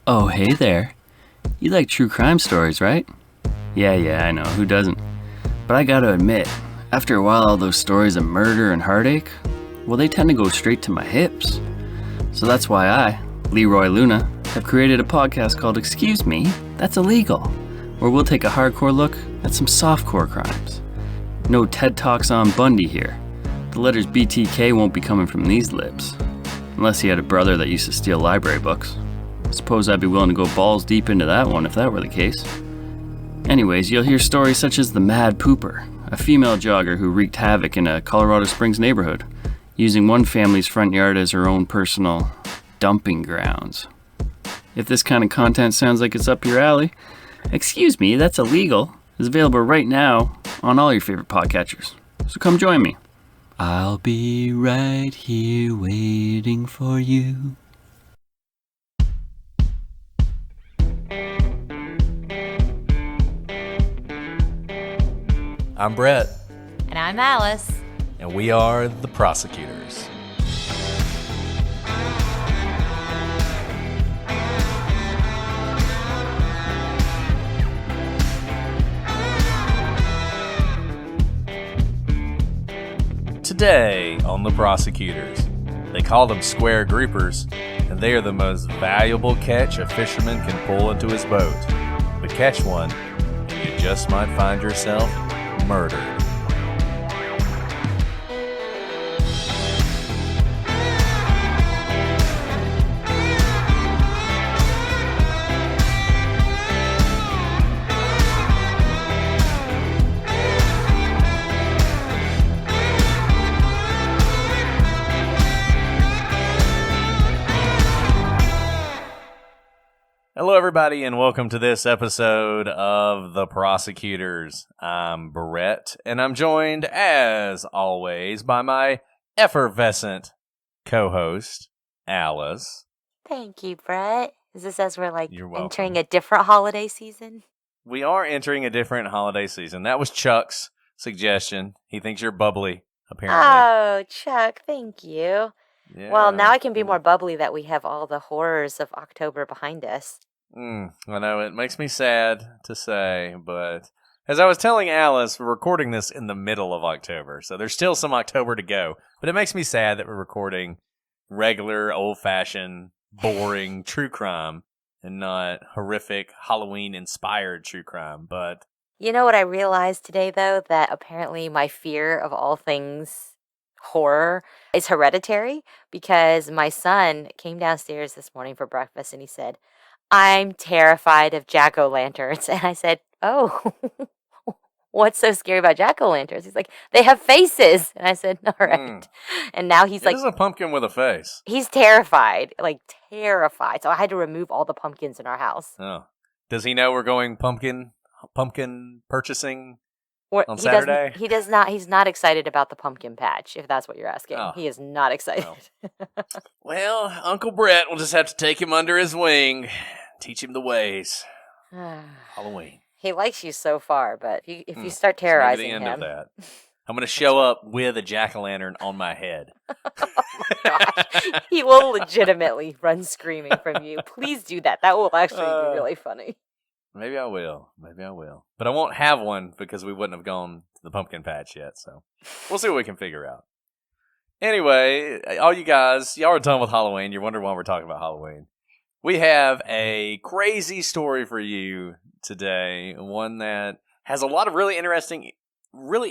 Oh, hey there. You like true crime stories, right? Yeah, I know, who doesn't? But I gotta admit, after a while all those stories of murder and heartache, well, they tend to go straight to my hips. So that's why I, Leroy Luna, have created a podcast called Excuse Me, That's Illegal, where we'll take a hardcore look at some softcore crimes. No TED Talks on Bundy here. The letters BTK won't be coming from these lips. Unless he had a brother that used to steal library books. Suppose I'd be willing to go balls deep into that one if that were the case. Anyways, you'll hear stories such as the Mad Pooper, a female jogger who wreaked havoc in a Colorado Springs neighborhood, using one family's front yard as her own personal dumping grounds. If this kind of content sounds like it's up your alley, Excuse Me, That's Illegal is available right now on all your favorite podcatchers. So come join me. I'll be right here waiting for you. I'm Brett. And I'm Alice. And we are the Prosecutors. Today on the Prosecutors, they call them square groupers, and they are the most valuable catch a fisherman can pull into his boat. But catch one, and you just might find yourself murdered. Hello, everybody, and welcome to this episode of The Prosecutors. I'm Brett, and I'm joined, as always, by my effervescent co-host, Alice. Thank you, Brett. Is this as we're You're entering welcome. a different holiday season? We are entering a different holiday season. That was Chuck's suggestion. He thinks you're bubbly, apparently. Oh, Chuck, thank you. Yeah. Well, now I can be more bubbly that we have all the horrors of October behind us. I know, it makes me sad to say, but as I was telling Alice, we're recording this in the middle of October, so there's still some October to go. But it makes me sad that we're recording regular, old-fashioned, boring true crime and not horrific, Halloween-inspired true crime. But You know what I realized today, though? That apparently my fear of all things horror is hereditary, because my son came downstairs this morning for breakfast and he said, I'm terrified of jack-o'-lanterns. And I said, oh, what's so scary about jack-o'-lanterns? He's like, they have faces. And I said, all right. And now he's it like, is a pumpkin with a face. he's terrified, like terrified. So I had to remove all the pumpkins in our house. Oh. Does he know we're going pumpkin purchasing on He Saturday? He does not. He's not excited about the pumpkin patch, if that's what you're asking. Oh. He is not excited. Well, Uncle Brett will just have to take him under his wing, teach him the ways. Halloween. He likes you so far, but if you start terrorizing maybe the end him, of that. I'm going to show up with a jack-o'-lantern on my head. gosh, he will legitimately run screaming from you. Please do that. That will actually be really funny. Maybe I will. But I won't have one because we wouldn't have gone to the pumpkin patch yet, so we'll see what we can figure out. Anyway, all you guys, y'all are done with Halloween. You're wondering why we're talking about Halloween. We have a crazy story for you today, one that has a lot of really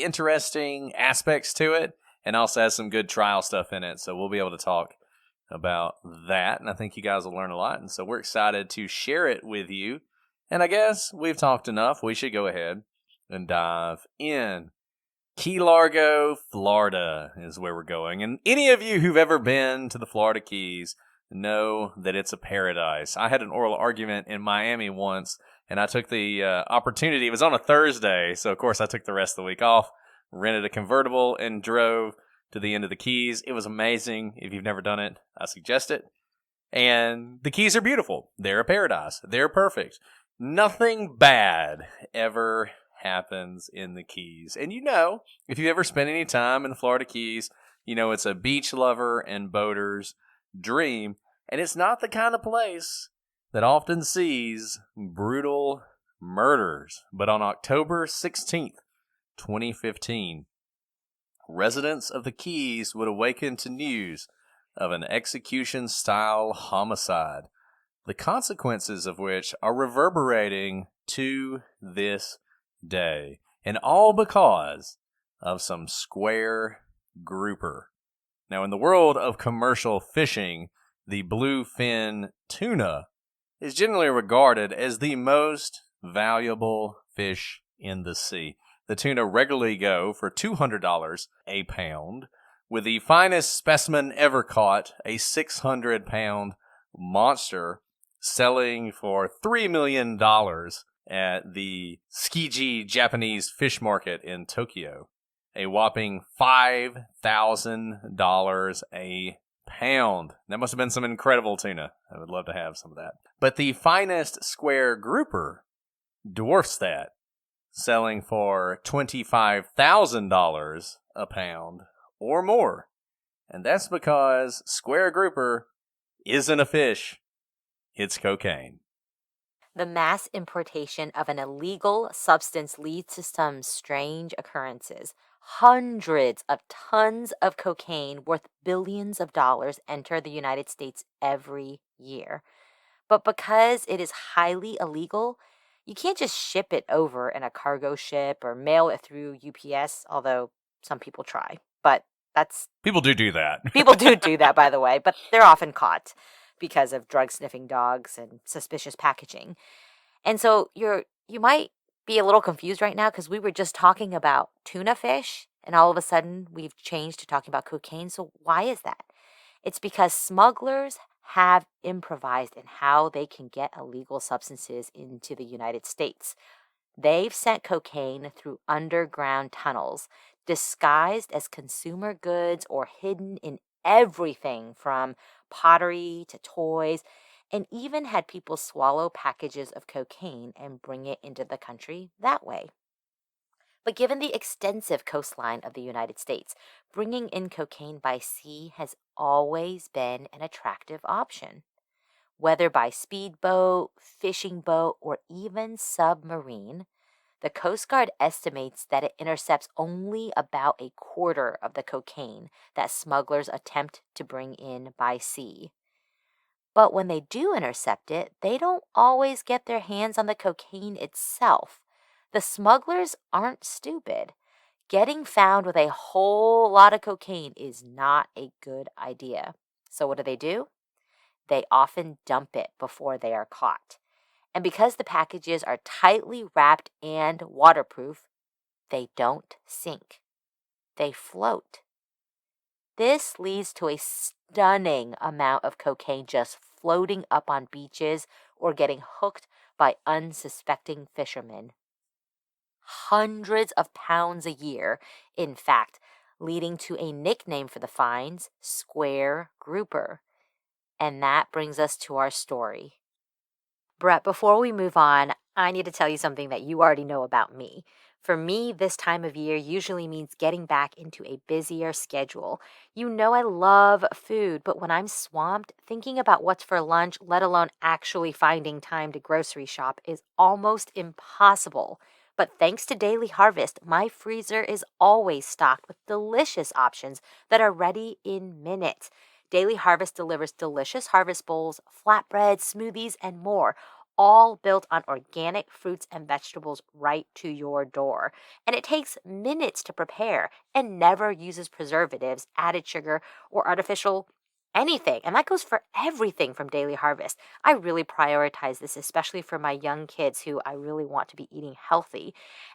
interesting aspects to it, and also has some good trial stuff in it, so we'll be able to talk about that, and I think you guys will learn a lot, and so we're excited to share it with you. And I guess we've talked enough. We should go ahead and dive in. Key Largo, Florida is where we're going. And any of you who've ever been to the Florida Keys know that it's a paradise. I had an oral argument in Miami once, and I took the opportunity. It was on a Thursday, so of course I took the rest of the week off, rented a convertible, and drove to the end of the Keys. It was amazing. If you've never done it, I suggest it. And the Keys are beautiful. They're a paradise. They're perfect. Nothing bad ever happens in the Keys. And you know, if you ever spent any time in the Florida Keys, you know it's a beach lover and boater's dream. And it's not the kind of place that often sees brutal murders. But on October 16th, 2015, residents of the Keys would awaken to news of an execution-style homicide, the consequences of which are reverberating to this day, and all because of some square grouper. Now, in the world of commercial fishing, the bluefin tuna is generally regarded as the most valuable fish in the sea. The tuna regularly go for $200 a pound, with the finest specimen ever caught, a 600-pound monster, selling for $3 million at the Tsukiji Japanese fish market in Tokyo. A whopping $5,000 a pound. That must have been some incredible tuna. I would love to have some of that. But the finest square grouper dwarfs that, selling for $25,000 a pound or more. And that's because square grouper isn't a fish, it's cocaine. The mass importation of an illegal substance leads to some strange occurrences. Hundreds of tons of cocaine worth billions of dollars enter the United States every year. But because it is highly illegal, you can't just ship it over in a cargo ship or mail it through UPS, although some people try. But People do that. People do that, by the way, but they're often caught because of drug-sniffing dogs and suspicious packaging. And so you might be a little confused right now because we were just talking about tuna fish, and all of a sudden we've changed to talking about cocaine. So why is that? It's because smugglers have improvised in how they can get illegal substances into the United States. They've sent cocaine through underground tunnels, disguised as consumer goods or hidden in everything from pottery to toys, and even had people swallow packages of cocaine and bring it into the country that way. But given the extensive coastline of the United States, bringing in cocaine by sea has always been an attractive option. Whether by speedboat, fishing boat, or even submarine, the Coast Guard estimates that it intercepts only about a quarter of the cocaine that smugglers attempt to bring in by sea. But when they do intercept it, they don't always get their hands on the cocaine itself. The smugglers aren't stupid. Getting found with a whole lot of cocaine is not a good idea. So what do? They often dump it before they are caught. And because the packages are tightly wrapped and waterproof, they don't sink. They float. This leads to a stunning amount of cocaine just floating up on beaches or getting hooked by unsuspecting fishermen. Hundreds of pounds a year, in fact, leading to a nickname for the finds, square grouper. And that brings us to our story. Brett, before we move on, I need to tell you something that you already know about me. For me, this time of year usually means getting back into a busier schedule. You know I love food, but when I'm swamped, thinking about what's for lunch, let alone actually finding time to grocery shop, is almost impossible. But thanks to Daily Harvest, my freezer is always stocked with delicious options that are ready in minutes. Daily Harvest delivers delicious harvest bowls, flatbreads, smoothies, and more, all built on organic fruits and vegetables right to your door. And it takes minutes to prepare and never uses preservatives, added sugar, or artificial anything. And that goes for everything from Daily Harvest. I really prioritize this, especially for my young kids who I really want to be eating healthy.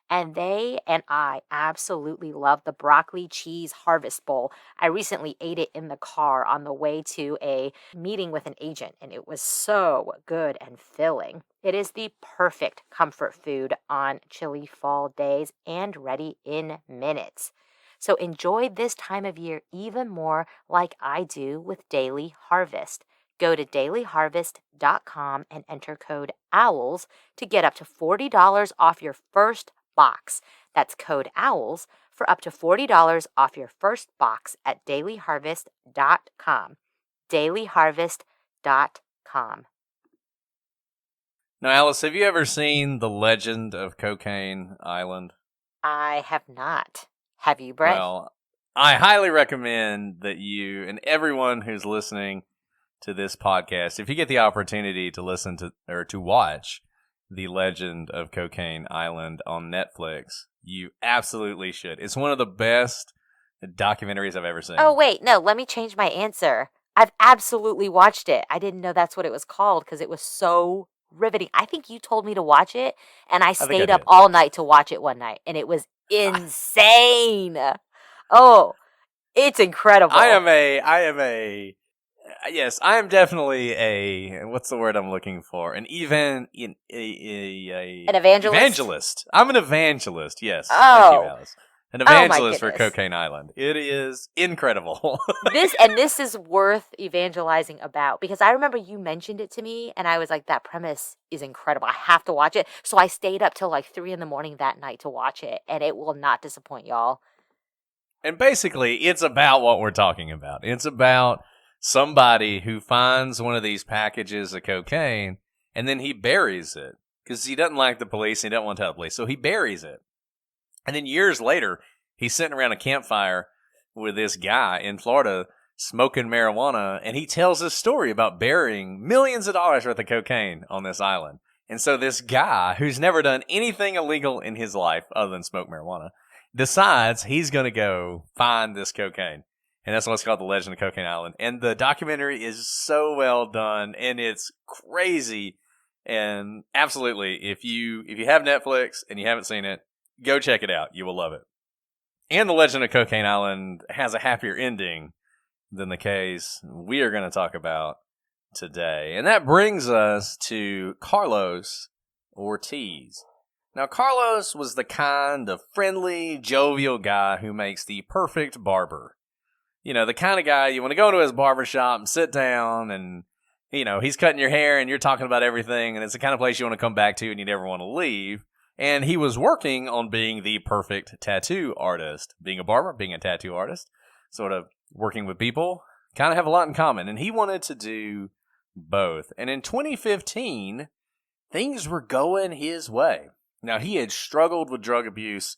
And they and I absolutely love the broccoli cheese harvest bowl. I recently ate it in the car on the way to a meeting with an agent, and it was so good and filling. It is the perfect comfort food on chilly fall days and ready in minutes. So enjoy this time of year even more like I do with Daily Harvest. Go to dailyharvest.com and enter code OWLS to get up to $40 off your first box. That's code OWLS for up to $40 off your first box at dailyharvest.com. dailyharvest.com. Now, Alice, have you ever seen The Legend of Cocaine Island? I have not. Have you, Brett? Well, I highly recommend that you and everyone who's listening to this podcast, if you get the opportunity to listen to or to watch The Legend of Cocaine Island on Netflix, you absolutely should. It's one of the best documentaries I've ever seen. Oh, wait. No, let me change my answer. I've absolutely watched it. I didn't know that's what it was called because it was so riveting. I think you told me to watch it, and I think I stayed up did. all night to watch it one night, and it was insane. Oh, it's incredible. I am definitely what's the word I'm looking for? An evangelist. Evangelist. I'm an evangelist. Yes. Thank you, Alice. An evangelist for Cocaine Island. It is incredible. This is worth evangelizing about because I remember you mentioned it to me and I was like, that premise is incredible. I have to watch it. So I stayed up till like 3 a.m. that night to watch it, and it will not disappoint y'all. And basically, it's about what we're talking about. It's about somebody who finds one of these packages of cocaine and then he buries it because he doesn't like the police. And he doesn't want to tell the police. So he buries it. And then years later, he's sitting around a campfire with this guy in Florida smoking marijuana, and he tells this story about burying millions of dollars worth of cocaine on this island. And so this guy, who's never done anything illegal in his life other than smoke marijuana, decides he's going to go find this cocaine. And that's what's called The Legend of Cocaine Island. And the documentary is so well done, and it's crazy. And absolutely, if you have Netflix and you haven't seen it, go check it out. You will love it. And The Legend of Cocaine Island has a happier ending than the case we are going to talk about today. And that brings us to Carlos Ortiz. Now, Carlos was the kind of friendly, jovial guy who makes the perfect barber. You know, the kind of guy you want to go to his barbershop and sit down and, you know, he's cutting your hair and you're talking about everything, and it's the kind of place you want to come back to and you never want to leave. And he was working on being the perfect tattoo artist. Being a barber, being a tattoo artist, sort of working with people, kind of have a lot in common. And he wanted to do both. And in 2015, things were going his way. Now, he had struggled with drug abuse,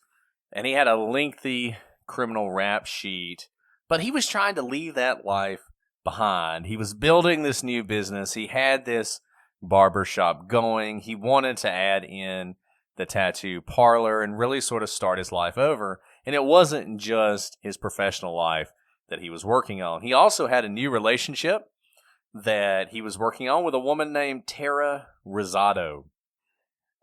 and he had a lengthy criminal rap sheet, but he was trying to leave that life behind. He was building this new business. He had this barbershop going. He wanted to add in the tattoo parlor and really sort of start his life over. And it wasn't just his professional life that he was working on. He also had a new relationship that he was working on with a woman named Tara Rosado.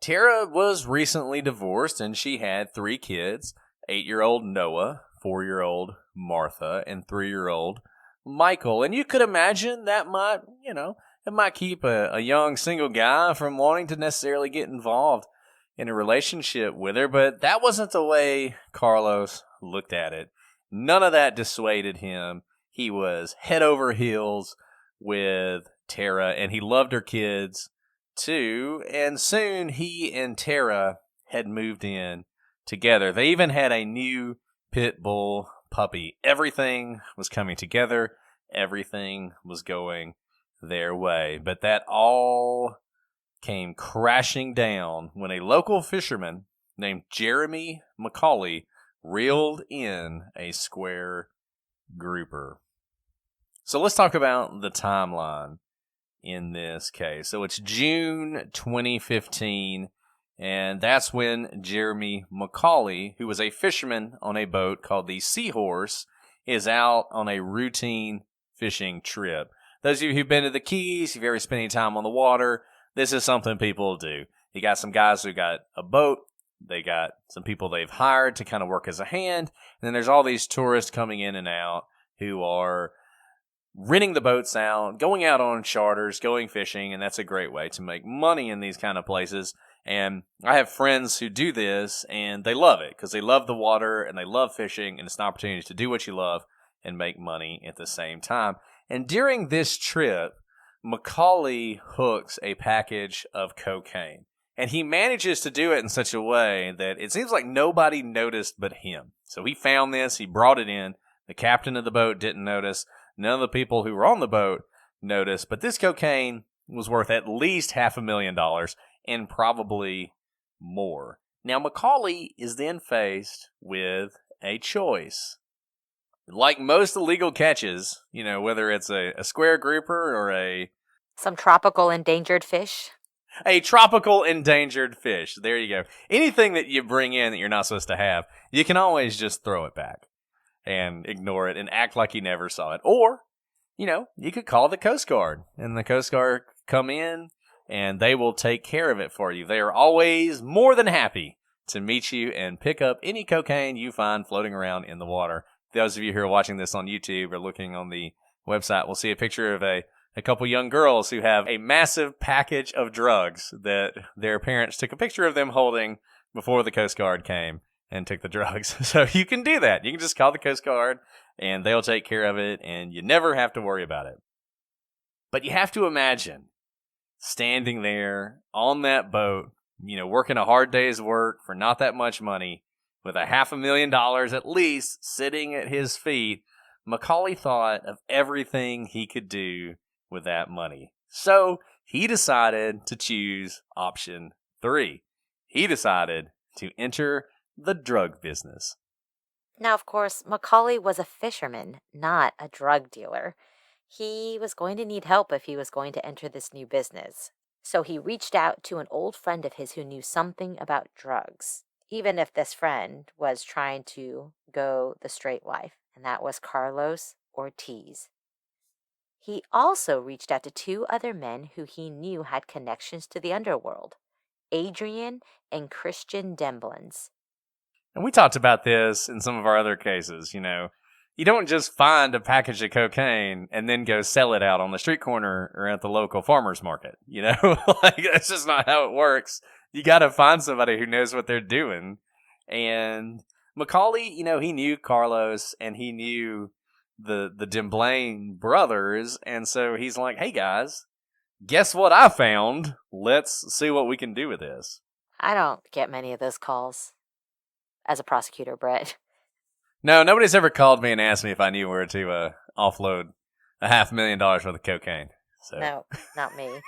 Tara was recently divorced, and she had 3 kids, 8-year-old Noah, 4-year-old Martha, and 3-year-old Michael. And you could imagine that might, it might keep a young single guy from wanting to necessarily get involved in a relationship with her, but that wasn't the way Carlos looked at it. None of that dissuaded him. He was head over heels with Tara, and he loved her kids too, and soon he and Tara had moved in together. They even had a new pit bull puppy. Everything was coming together. Everything was going their way. But that all came crashing down when a local fisherman named Jeremy McCauley reeled in a square grouper. So let's talk about the timeline in this case. So it's June 2015, and that's when Jeremy McCauley, who was a fisherman on a boat called the Seahorse, is out on a routine fishing trip. Those of you who've been to the Keys, if you've ever spent any time on the water, this is something people do. You got some guys who got a boat. They got some people they've hired to kind of work as a hand. And then there's all these tourists coming in and out who are renting the boats out, going out on charters, going fishing, and that's a great way to make money in these kind of places. And I have friends who do this, and they love it because they love the water and they love fishing, and it's an opportunity to do what you love and make money at the same time. And during this trip, McCauley hooks a package of cocaine, and he manages to do it in such a way that it seems like nobody noticed but him. So he found this, he brought it in, the captain of the boat didn't notice, none of the people who were on the boat noticed, but this cocaine was worth at least $500,000, and probably more. Now, Macaulay is then faced with a choice. Like most illegal catches, whether it's a square grouper or some tropical endangered fish. A tropical endangered fish. There you go. Anything that you bring in that you're not supposed to have, you can always just throw it back and ignore it and act like you never saw it. Or, you could call the Coast Guard, and the Coast Guard come in and they will take care of it for you. They are always more than happy to meet you and pick up any cocaine you find floating around in the water. Those of you who are watching this on YouTube or looking on the website will see a picture of a couple young girls who have a massive package of drugs that their parents took a picture of them holding before the Coast Guard came and took the drugs. So you can do that. You can just call the Coast Guard and they'll take care of it and you never have to worry about it. But you have to imagine standing there on that boat, working a hard day's work for not that much money, with $500,000 at least sitting at his feet. Macaulay thought of everything he could do with that money. So he decided to choose option 3. He decided to enter the drug business. Now, of course, Macaulay was a fisherman, not a drug dealer. He was going to need help if he was going to enter this new business. So he reached out to an old friend of his who knew something about drugs, even if this friend was trying to go the straight life, and that was Carlos Ortiz. He also reached out to 2 other men who he knew had connections to the underworld, Adrian and Christian Demblins. And we talked about this in some of our other cases, You don't just find a package of cocaine and then go sell it out on the street corner or at the local farmer's market, That's just not how it works. You got to find somebody who knows what they're doing. And Macaulay, he knew Carlos and he knew the Demblane brothers. And so he's like, hey, guys, guess what I found? Let's see what we can do with this. I don't get many of those calls as a prosecutor, Brett. No, nobody's ever called me and asked me if I knew where to offload $500,000 worth of cocaine. So. No, not me.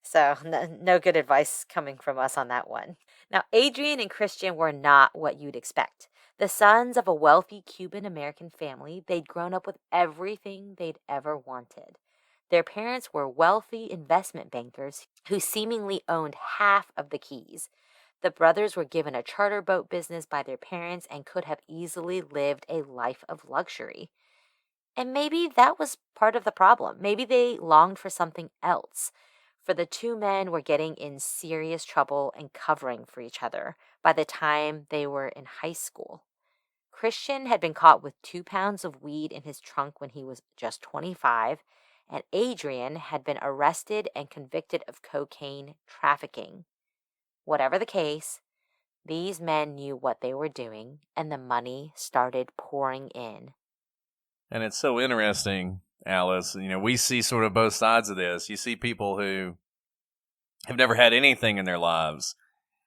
So no good advice coming from us on that one. Now, Adrian and Christian were not what you'd expect. The sons of a wealthy Cuban-American family, they'd grown up with everything they'd ever wanted. Their parents were wealthy investment bankers who seemingly owned half of the keys. The brothers were given a charter boat business by their parents and could have easily lived a life of luxury. And maybe that was part of the problem. Maybe they longed for something else. For the 2 men were getting in serious trouble and covering for each other by the time they were in high school. Christian had been caught with 2 pounds of weed in his trunk when he was just 25, and Adrian had been arrested and convicted of cocaine trafficking. Whatever the case, these men knew what they were doing, and the money started pouring in. And it's so interesting, Alice. We see sort of both sides of this. You see people who have never had anything in their lives,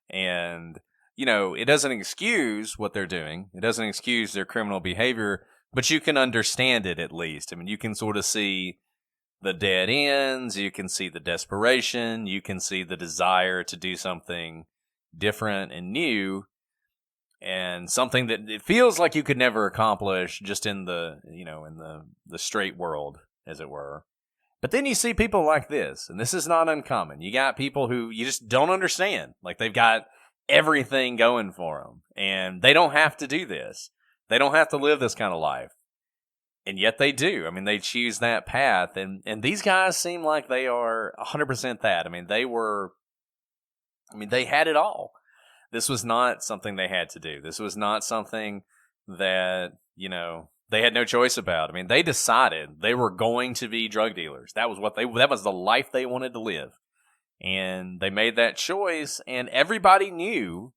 and, it doesn't excuse what they're doing. It doesn't excuse their criminal behavior, but you can understand it at least. You can sort of see the dead ends, you can see the desperation, you can see the desire to do something different and new, and something that it feels like you could never accomplish just in the straight world, as it were. But then you see people like this, and this is not uncommon. You got people who you just don't understand. Like, they've got everything going for them, and they don't have to do this. They don't have to live this kind of life. And yet they do. They choose that path. And these guys seem like they are 100% that. They had it all. This was not something they had to do. This was not something that, they had no choice about. They decided they were going to be drug dealers. That was the life they wanted to live. And they made that choice, and everybody knew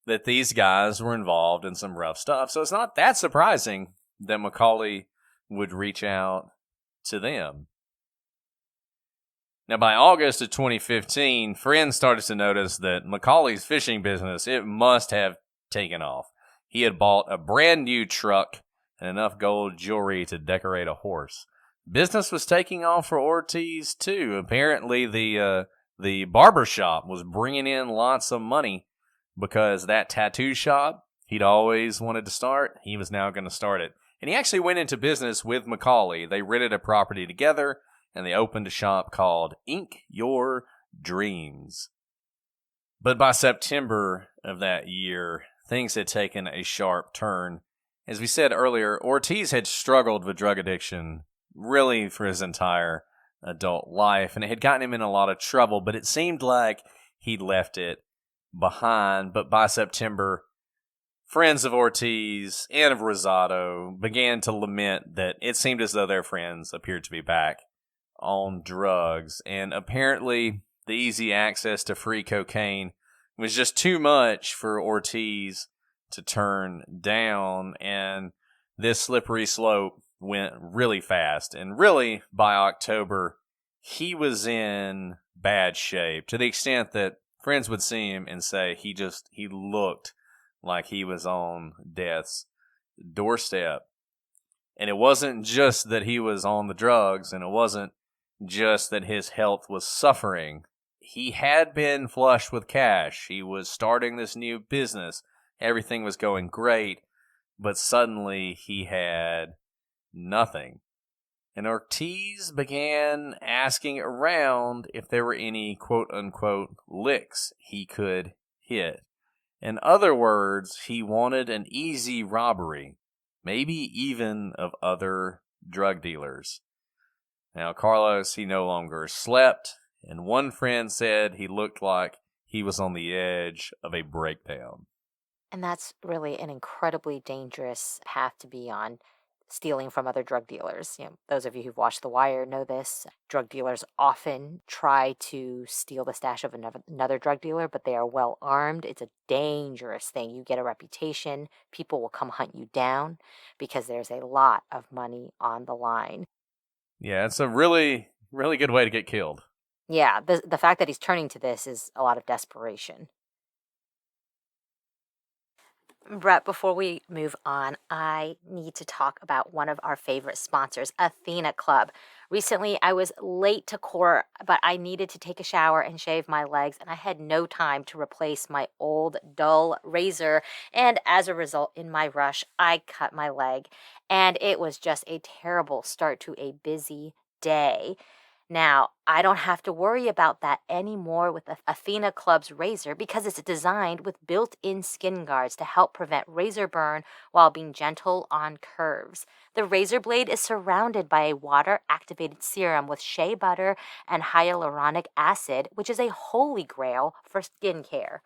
that these guys were involved in some rough stuff. So it's not that surprising that Macaulay would reach out to them. Now, by August of 2015, friends started to notice that Macaulay's fishing business, it must have taken off. He had bought a brand new truck and enough gold jewelry to decorate a horse. Business was taking off for Ortiz, too. Apparently, the The barber shop was bringing in lots of money because that tattoo shop he'd always wanted to start, he was now going to start it. And he actually went into business with Macaulay. They rented a property together, and they opened a shop called Ink Your Dreams. But by September of that year, things had taken a sharp turn. As we said earlier, Ortiz had struggled with drug addiction really for his entire adult life, and it had gotten him in a lot of trouble, but it seemed like he'd left it behind. But by September, friends of Ortiz and of Rosado began to lament that it seemed as though their friends appeared to be back on drugs, and apparently the easy access to free cocaine was just too much for Ortiz to turn down, and this slippery slope went really fast. And really, by October, he was in bad shape, to the extent that friends would see him and say he looked like he was on death's doorstep. And it wasn't just that he was on the drugs, and it wasn't just that his health was suffering. He had been flush with cash. He was starting this new business. Everything was going great, but suddenly he had nothing. And Ortiz began asking around if there were any quote-unquote licks he could hit. In other words, he wanted an easy robbery, maybe even of other drug dealers. Now, Carlos, he no longer slept, and one friend said he looked like he was on the edge of a breakdown. And that's really an incredibly dangerous path to be on, stealing from other drug dealers. Those of you who've watched The Wire know this. Drug dealers often try to steal the stash of another drug dealer, but they are well armed. It's a dangerous thing. You get a reputation. People will come hunt you down because there's a lot of money on the line. Yeah, it's a really, really good way to get killed. Yeah, the fact that he's turning to this is a lot of desperation. Brett, before we move on, I need to talk about one of our favorite sponsors, Athena Club. Recently, I was late to court, but I needed to take a shower and shave my legs, and I had no time to replace my old, dull razor. And as a result, in my rush, I cut my leg, and it was just a terrible start to a busy day. Now, I don't have to worry about that anymore with the Athena Club's razor because it's designed with built-in skin guards to help prevent razor burn while being gentle on curves. The razor blade is surrounded by a water-activated serum with shea butter and hyaluronic acid, which is a holy grail for skin care.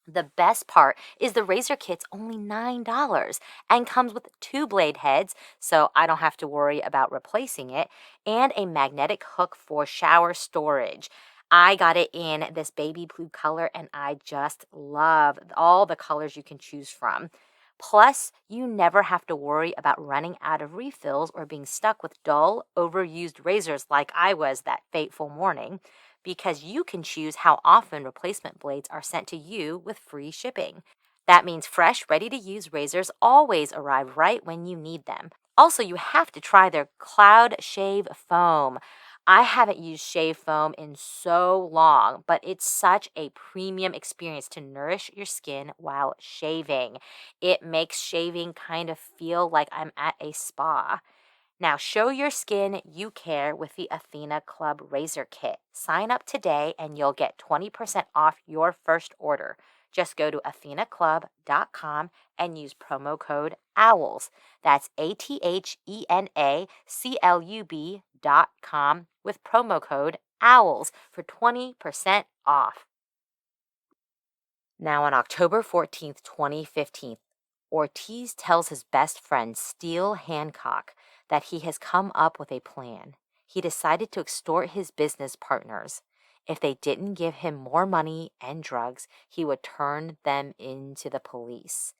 The best part is the razor kit's only $9 and comes with 2 blade heads, so I don't have to worry about replacing it, and a magnetic hook for shower storage. I got it in this baby blue color, and I just love all the colors you can choose from. Plus, you never have to worry about running out of refills or being stuck with dull, overused razors like I was that fateful morning, because you can choose how often replacement blades are sent to you with free shipping. That means fresh, ready-to-use razors always arrive right when you need them. Also, you have to try their Cloud Shave Foam. I haven't used shave foam in so long, but it's such a premium experience to nourish your skin while shaving. It makes shaving kind of feel like I'm at a spa. Now, show your skin you care with the Athena Club Razor Kit. Sign up today and you'll get 20% off your first order. Just go to athenaclub.com and use promo code OWLS. That's ATHENACLUB.com with promo code OWLS for 20% off. Now, on October 14th, 2015, Ortiz tells his best friend, Steele Hancock, that he has come up with a plan. He decided to extort his business partners. If they didn't give him more money and drugs, he would turn them into the police.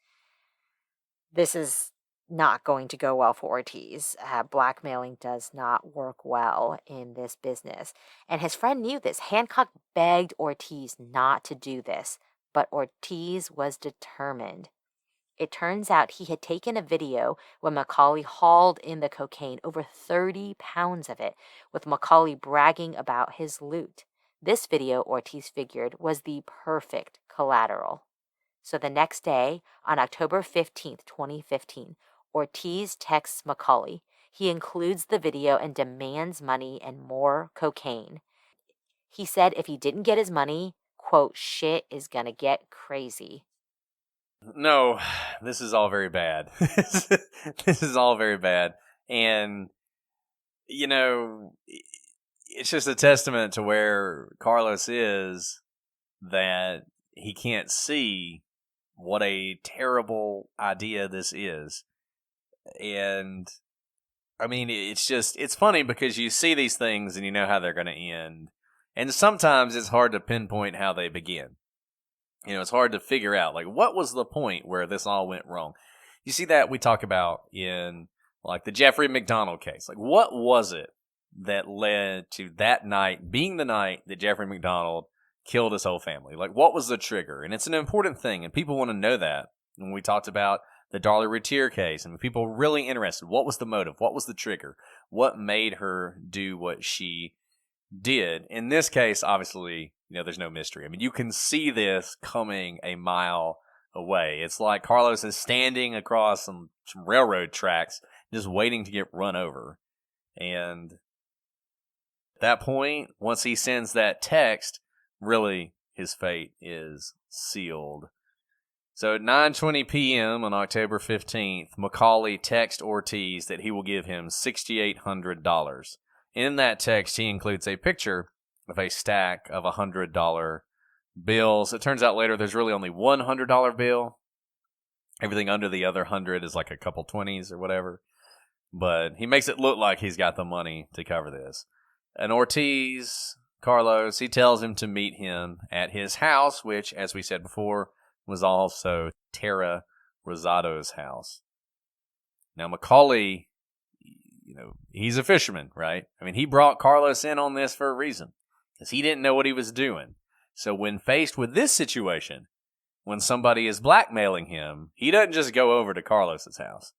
This is not going to go well for Ortiz. Blackmailing does not work well in this business. And his friend knew this. Hancock begged Ortiz not to do this, but Ortiz was determined. It turns out he had taken a video when Macaulay hauled in the cocaine, over 30 pounds of it, with Macaulay bragging about his loot. This video, Ortiz figured, was the perfect collateral. So the next day, on October 15th, 2015, Ortiz texts Macaulay. He includes the video and demands money and more cocaine. He said if he didn't get his money, quote, shit is gonna get crazy. No, this is all very bad. This is all very bad. And, you know, it's just a testament to where Carlos is, that he can't see what a terrible idea this is. And I mean, it's funny because you see these things and you know how they're going to end. And sometimes it's hard to pinpoint how they begin. It's hard to figure out, like, what was the point where this all went wrong? You see that we talk about in, like, the Jeffrey McDonald case. Like, what was it that led to that night being the night that Jeffrey McDonald killed his whole family? Like, what was the trigger? And it's an important thing, and people want to know that. When we talked about the Darla Routier case, and people were really interested. What was the motive? What was the trigger? What made her do what she did? In this case, obviously, there's no mystery. I mean, you can see this coming a mile away. It's like Carlos is standing across some railroad tracks, just waiting to get run over. And at that point, once he sends that text, really, his fate is sealed. So at 9:20 p.m. on October 15th, Macaulay texts Ortiz that he will give him $6,800. In that text, he includes a picture of a stack of $100 bills. It turns out later there's really only one $100 bill. Everything under the other 100 is like a couple 20s or whatever. But he makes it look like he's got the money to cover this. And Ortiz, Carlos, he tells him to meet him at his house, which, as we said before, was also Tara Rosado's house. Now, Macaulay, he's a fisherman, right? I mean, he brought Carlos in on this for a reason, because he didn't know what he was doing. So when faced with this situation, when somebody is blackmailing him, he doesn't just go over to Carlos's house.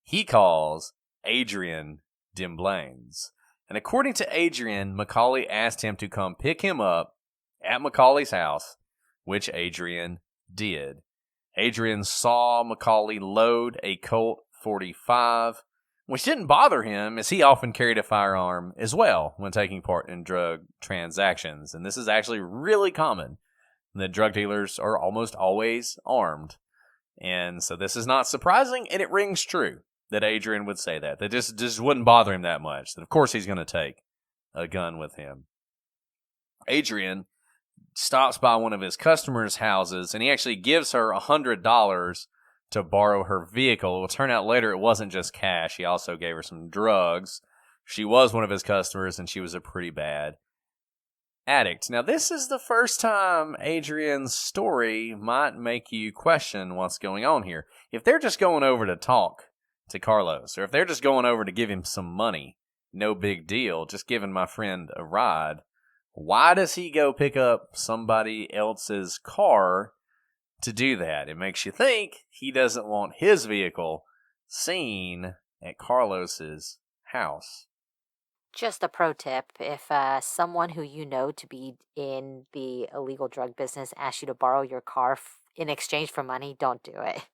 He calls Adrian Demblains. And according to Adrian, Macaulay asked him to come pick him up at Macaulay's house, which Adrian did. Adrian saw Macaulay load a Colt 45, which didn't bother him, as he often carried a firearm as well when taking part in drug transactions. And this is actually really common, that drug dealers are almost always armed. And so this is not surprising, and it rings true that Adrian would say that. That just wouldn't bother him that much. That of course he's going to take a gun with him. Adrian stops by one of his customers' houses, and he actually gives her $100 to borrow her vehicle. It will turn out later it wasn't just cash. He also gave her some drugs. She was one of his customers, and she was a pretty bad addict. Now, this is the first time Adrian's story might make you question what's going on here. If they're just going over to talk to Carlos, or if they're just going over to give him some money, no big deal, just giving my friend a ride, why does he go pick up somebody else's car to do that? It makes you think he doesn't want his vehicle seen at Carlos's house. Just a pro tip, if someone who you know to be in the illegal drug business asks you to borrow your car in exchange for money, don't do it.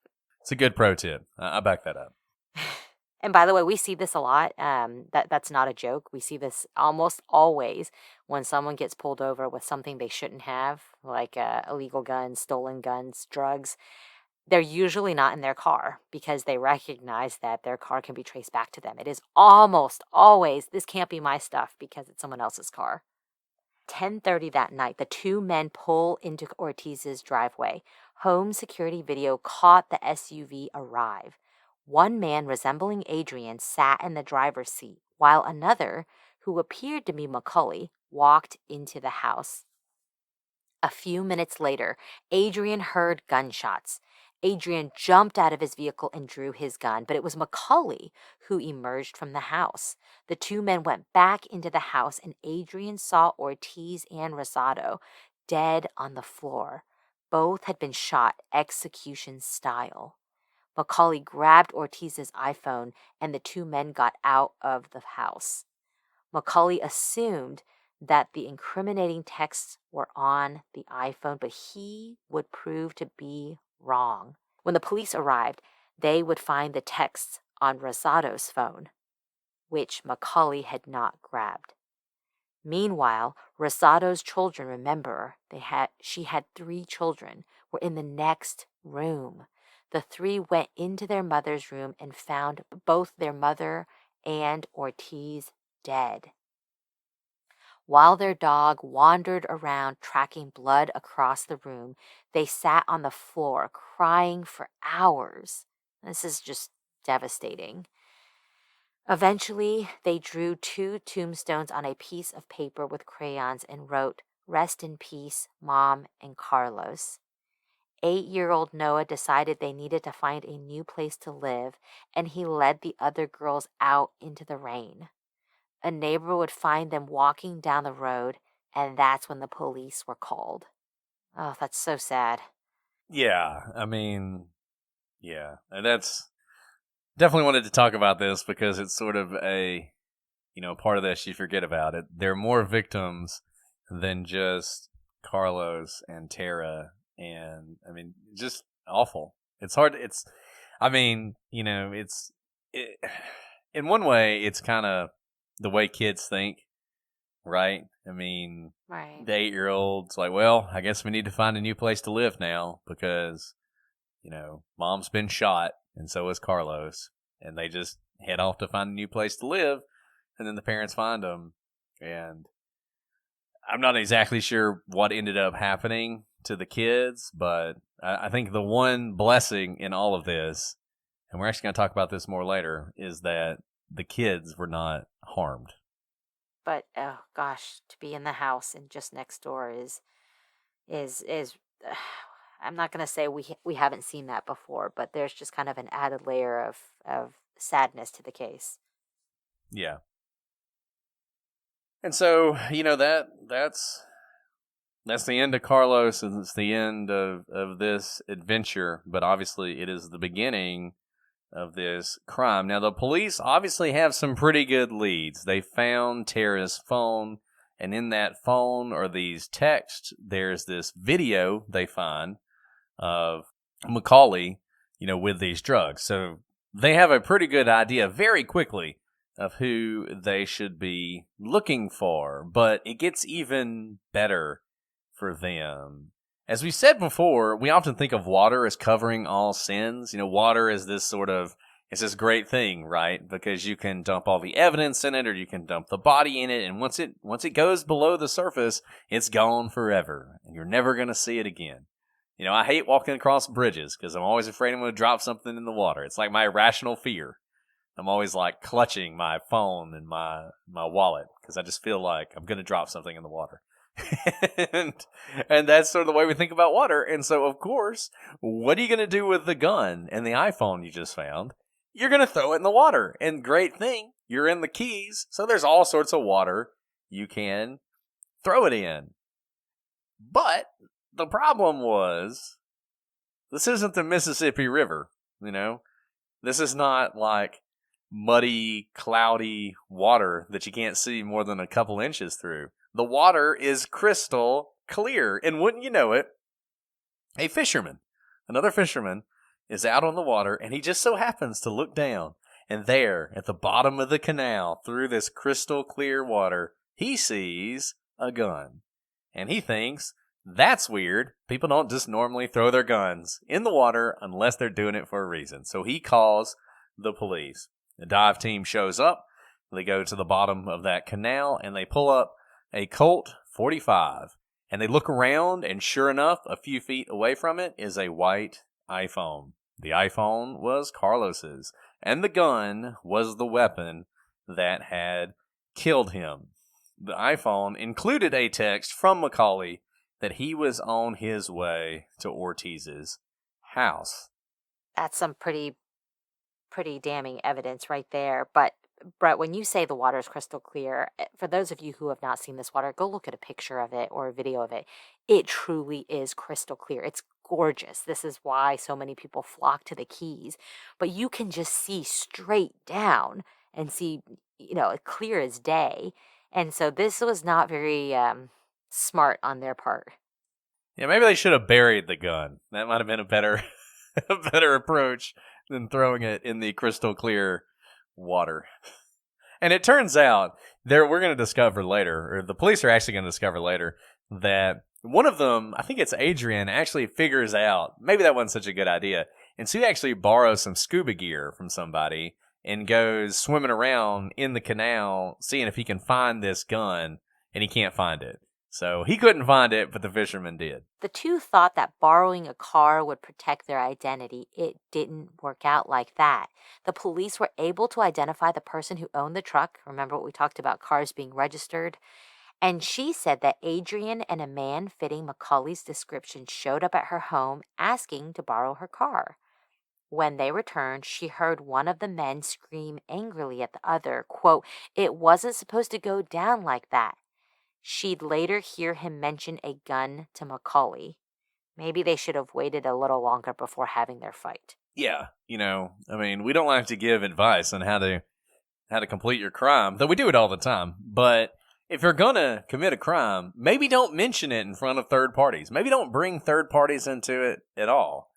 It's a good pro tip. I back that up. And by the way, we see this a lot. That's not a joke. We see this almost always when someone gets pulled over with something they shouldn't have, like illegal guns, stolen guns, drugs. They're usually not in their car because they recognize that their car can be traced back to them. It is almost always, this can't be my stuff because it's someone else's car. 10:30 that night, the two men pull into Ortiz's driveway. Home security video caught the SUV arrive. One man resembling Adrian sat in the driver's seat, while another, who appeared to be Macaulay, walked into the house. A few minutes later, Adrian heard gunshots. Adrian jumped out of his vehicle and drew his gun, but it was Macaulay who emerged from the house. The two men went back into the house, and Adrian saw Ortiz and Rosado dead on the floor. Both had been shot execution style. Macaulay grabbed Ortiz's iPhone, and the two men got out of the house. Macaulay assumed that the incriminating texts were on the iPhone, but he would prove to be wrong. When the police arrived, they would find the texts on Rosado's phone, which Macaulay had not grabbed. Meanwhile, Rosado's children, remember, she had 3 children, were in the next room. The 3 went into their mother's room and found both their mother and Ortiz dead. While their dog wandered around tracking blood across the room, they sat on the floor crying for hours. This is just devastating. Eventually, they drew 2 tombstones on a piece of paper with crayons and wrote, "Rest in peace, Mom and Carlos." 8-year-old Noah decided they needed to find a new place to live, and he led the other girls out into the rain. A neighbor would find them walking down the road, and that's when the police were called. Oh, that's so sad. Yeah, I mean, yeah, and that's definitely wanted to talk about this because it's sort of a, part of this you forget about it. There are more victims than just Carlos and Tara, and I mean, just awful. It's hard. In one way, it's kind of the way kids think, right? I mean, Right. the 8-year-old's like, well, I guess we need to find a new place to live now because, Mom's been shot and so is Carlos. And they just head off to find a new place to live. And then the parents find them. And I'm not exactly sure what ended up happening to the kids, but I think the one blessing in all of this, and we're actually going to talk about this more later, is that the kids were not harmed. But oh gosh, to be in the house and just next door is I'm not going to say we haven't seen that before, but there's just kind of an added layer of sadness to the case. Yeah. And so, that's the end of Carlos, and it's the end of this adventure, but obviously it is the beginning of this crime. Now, the police obviously have some pretty good leads. They found Tara's phone, and in that phone are these texts. There's this video they find of Macaulay, with these drugs. So they have a pretty good idea very quickly of who they should be looking for, but it gets even better for them. As we said before, we often think of water as covering all sins. Water is it's this great thing, right? Because you can dump all the evidence in it, or you can dump the body in it, and once it goes below the surface, it's gone forever, and you're never going to see it again. I hate walking across bridges because I'm always afraid I'm going to drop something in the water. It's like my irrational fear. I'm always like clutching my phone and my wallet because I just feel like I'm going to drop something in the water. and that's sort of the way we think about water. And so, of course, what are you going to do with the gun and the iPhone you just found? You're going to throw it in the water. And great thing, you're in the Keys, so there's all sorts of water you can throw it in. But the problem was, this isn't the Mississippi River, This is not like muddy, cloudy water that you can't see more than a couple inches through. The water is crystal clear, and wouldn't you know it, another fisherman, is out on the water, and he just so happens to look down, and there, at the bottom of the canal, through this crystal clear water, he sees a gun. And he thinks, that's weird. People don't just normally throw their guns in the water unless they're doing it for a reason. So he calls the police. The dive team shows up. They go to the bottom of that canal, and they pull up a Colt 45. And they look around, and sure enough, a few feet away from it is a white iPhone. The iPhone was Carlos's, and the gun was the weapon that had killed him. The iPhone included a text from Macaulay that he was on his way to Ortiz's house. That's some pretty damning evidence right there. But Brett, when you say the water is crystal clear, for those of you who have not seen this water, go look at a picture of it or a video of it. It truly is crystal clear. It's gorgeous. This is why so many people flock to the Keys. But you can just see straight down and see, clear as day. And so this was not very smart on their part. Yeah, maybe they should have buried the gun. That might have been a better a better approach than throwing it in the crystal clear water. And it turns out we're going to discover later, or the police are actually going to discover later, that one of them, I think it's Adrian, actually figures out maybe that wasn't such a good idea. And so he actually borrows some scuba gear from somebody and goes swimming around in the canal, seeing if he can find this gun, and he can't find it. So he couldn't find it, but the fisherman did. The two thought that borrowing a car would protect their identity. It didn't work out like that. The police were able to identify the person who owned the truck. Remember what we talked about cars being registered? And she said that Adrian and a man fitting Macaulay's description showed up at her home asking to borrow her car. When they returned, she heard one of the men scream angrily at the other, quote, "It wasn't supposed to go down like that." She'd later hear him mention a gun to Macaulay. Maybe they should have waited a little longer before having their fight. Yeah, we don't like to give advice on how to complete your crime, though we do it all the time. But if you're gonna commit a crime, maybe don't mention it in front of third parties. Maybe don't bring third parties into it at all.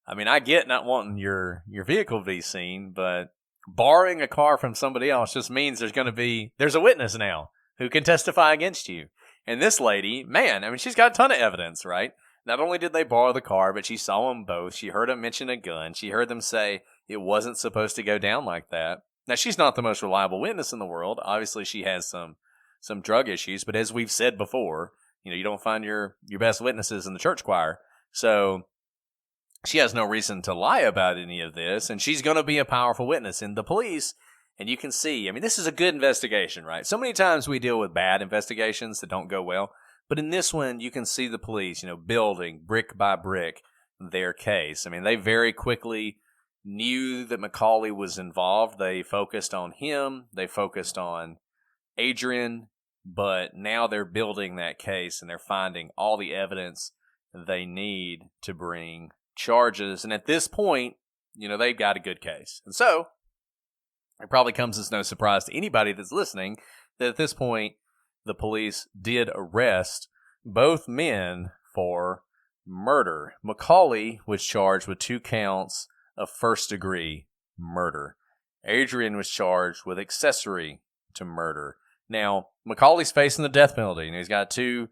I get not wanting your vehicle to be seen, but borrowing a car from somebody else just means there's a witness now who can testify against you. And this lady, man, she's got a ton of evidence, right? Not only did they borrow the car, but she saw them both. She heard them mention a gun. She heard them say it wasn't supposed to go down like that. Now, she's not the most reliable witness in the world. Obviously, she has some drug issues. But as we've said before, you don't find your best witnesses in the church choir. So she has no reason to lie about any of this. And she's going to be a powerful witness. And the police... And you can see, this is a good investigation, right? So many times we deal with bad investigations that don't go well. But in this one, you can see the police, building brick by brick their case. They very quickly knew that Macaulay was involved. They focused on him. They focused on Adrian. But now they're building that case and they're finding all the evidence they need to bring charges. And at this point, they've got a good case. And so it probably comes as no surprise to anybody that's listening that at this point, the police did arrest both men for murder. Macaulay was charged with 2 counts of first-degree murder. Adrian was charged with accessory to murder. Now, Macaulay's facing the death penalty, and he's got 2,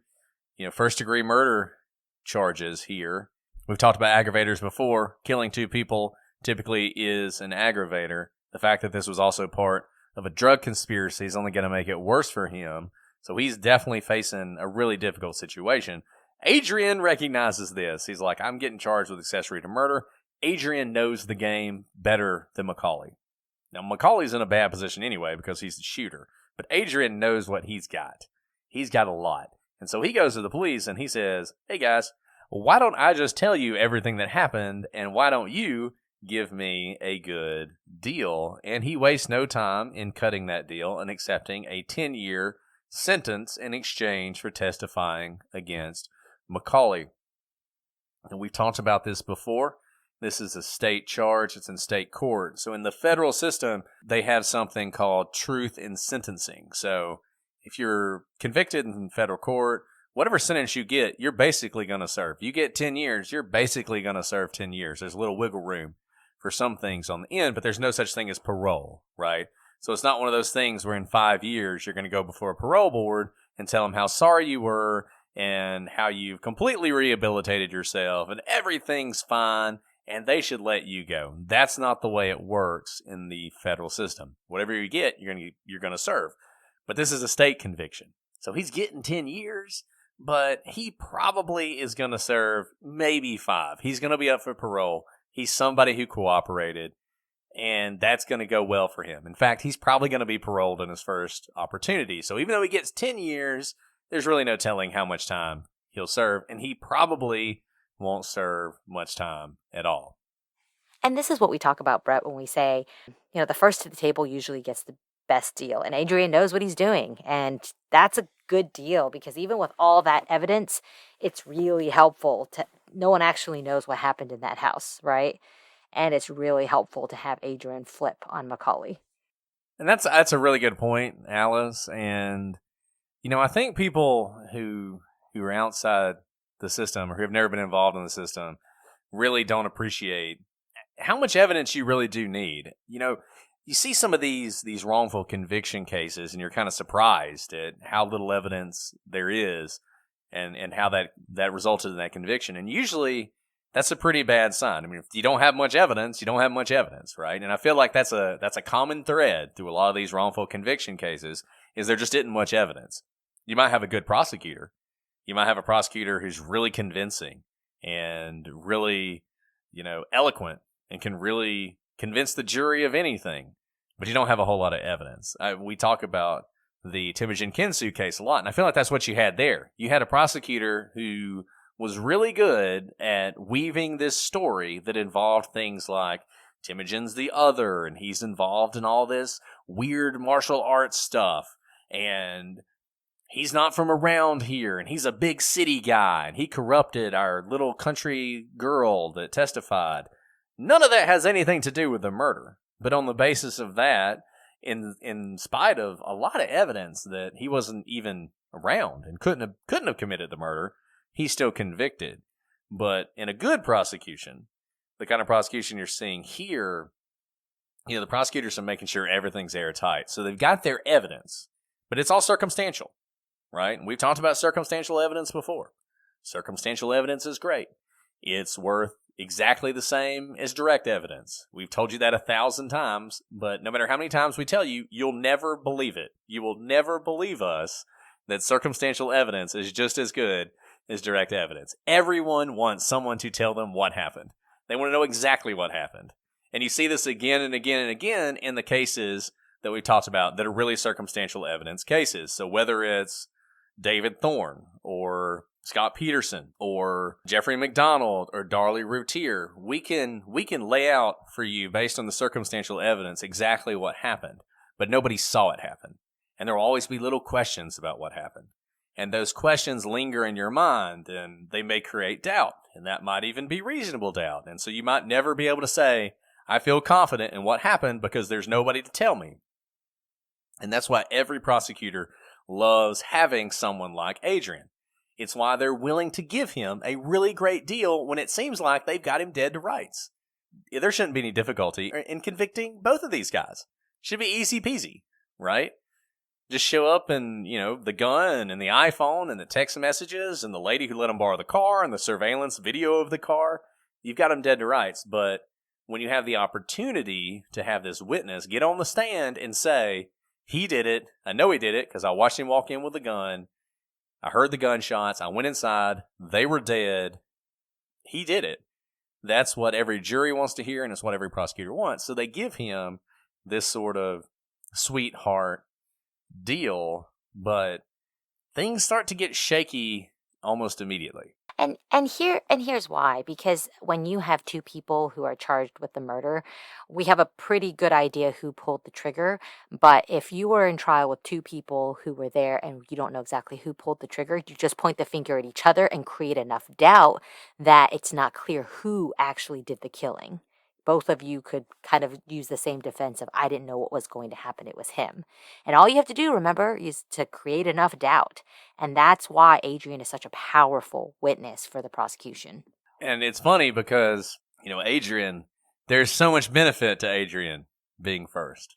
first-degree murder charges here. We've talked about aggravators before. Killing 2 people typically is an aggravator. The fact that this was also part of a drug conspiracy is only going to make it worse for him. So he's definitely facing a really difficult situation. Adrian recognizes this. He's like, I'm getting charged with accessory to murder. Adrian knows the game better than Macaulay. Now, Macaulay's in a bad position anyway because he's the shooter. But Adrian knows what he's got. He's got a lot. And so he goes to the police and he says, hey guys, why don't I just tell you everything that happened and why don't you give me a good deal? And he wastes no time in cutting that deal and accepting a 10-year sentence in exchange for testifying against Macaulay. And we've talked about this before. This is a state charge. It's in state court. So in the federal system, they have something called truth in sentencing. So if you're convicted in federal court, whatever sentence you get, you're basically going to serve. You get 10 years, you're basically going to serve 10 years. There's a little wiggle room for some things on the end, but there's no such thing as parole, right? So it's not one of those things where in 5 years you're going to go before a parole board and tell them how sorry you were and how you've completely rehabilitated yourself and everything's fine and they should let you go. That's not the way it works in the federal system. Whatever you get, you're going to serve. But this is a state conviction. So he's getting 10 years, but he probably is going to serve maybe 5. He's going to be up for parole. He's somebody who cooperated, and that's going to go well for him. In fact, he's probably going to be paroled in his first opportunity. So even though he gets 10 years, there's really no telling how much time he'll serve, and he probably won't serve much time at all. And this is what we talk about, Brett, when we say, the first to the table usually gets the best deal. And Adrian knows what he's doing. And that's a good deal because even with all that evidence, it's really helpful to... No one actually knows what happened in that house, right? And it's really helpful to have Adrian flip on Macaulay. And that's a really good point, Alice. And I think people who are outside the system or who have never been involved in the system really don't appreciate how much evidence you really do need. You see some of these wrongful conviction cases and you're kind of surprised at how little evidence there is and how that resulted in that conviction. And usually that's a pretty bad sign. I mean, if you don't have much evidence, you don't have much evidence, right? And I feel like that's a common thread through a lot of these wrongful conviction cases is there just isn't much evidence. You might have a good prosecutor. You might have a prosecutor who's really convincing and really, eloquent and can really convince the jury of anything, but you don't have a whole lot of evidence. We talk about the Temujin Kinsu case a lot, and I feel like that's what you had there. You had a prosecutor who was really good at weaving this story that involved things like Temujin's the other, and he's involved in all this weird martial arts stuff, and he's not from around here, and he's a big city guy, and he corrupted our little country girl that testified. None of that has anything to do with the murder. But on the basis of that, in spite of a lot of evidence that he wasn't even around and couldn't have committed the murder, he's still convicted. But in a good prosecution, the kind of prosecution you're seeing here, the prosecutors are making sure everything's airtight. So they've got their evidence, but it's all circumstantial, right? And we've talked about circumstantial evidence before. Circumstantial evidence is great. It's worth exactly the same as direct evidence. We've told you that 1,000 times, but no matter how many times we tell you, you'll never believe it. You will never believe us that circumstantial evidence is just as good as direct evidence. Everyone wants someone to tell them what happened. They want to know exactly what happened. And you see this again and again and again in the cases that we talked about that are really circumstantial evidence cases. So whether it's David Thorne or Scott Peterson or Jeffrey McDonald or Darlie Routier, we can lay out for you based on the circumstantial evidence exactly what happened, but nobody saw it happen. And there will always be little questions about what happened. And those questions linger in your mind and they may create doubt, and that might even be reasonable doubt. And so you might never be able to say, I feel confident in what happened because there's nobody to tell me. And that's why every prosecutor loves having someone like Adrian. It's why they're willing to give him a really great deal when it seems like they've got him dead to rights. There shouldn't be any difficulty in convicting both of these guys. Should be easy peasy, right? Just show up and, the gun and the iPhone and the text messages and the lady who let him borrow the car and the surveillance video of the car. You've got him dead to rights. But when you have the opportunity to have this witness get on the stand and say, he did it, I know he did it because I watched him walk in with a gun, I heard the gunshots. I went inside. They were dead. He did it. That's what every jury wants to hear, and it's what every prosecutor wants. So they give him this sort of sweetheart deal, but things start to get shaky almost immediately. And here's why, because when you have two people who are charged with the murder, we have a pretty good idea who pulled the trigger. But if you were in trial with two people who were there and you don't know exactly who pulled the trigger, you just point the finger at each other and create enough doubt that it's not clear who actually did the killing. Both of you could kind of use the same defense of, I didn't know what was going to happen. It was him. And all you have to do, remember, is to create enough doubt. And that's why Adrian is such a powerful witness for the prosecution. And it's funny because, Adrian, there's so much benefit to Adrian being first,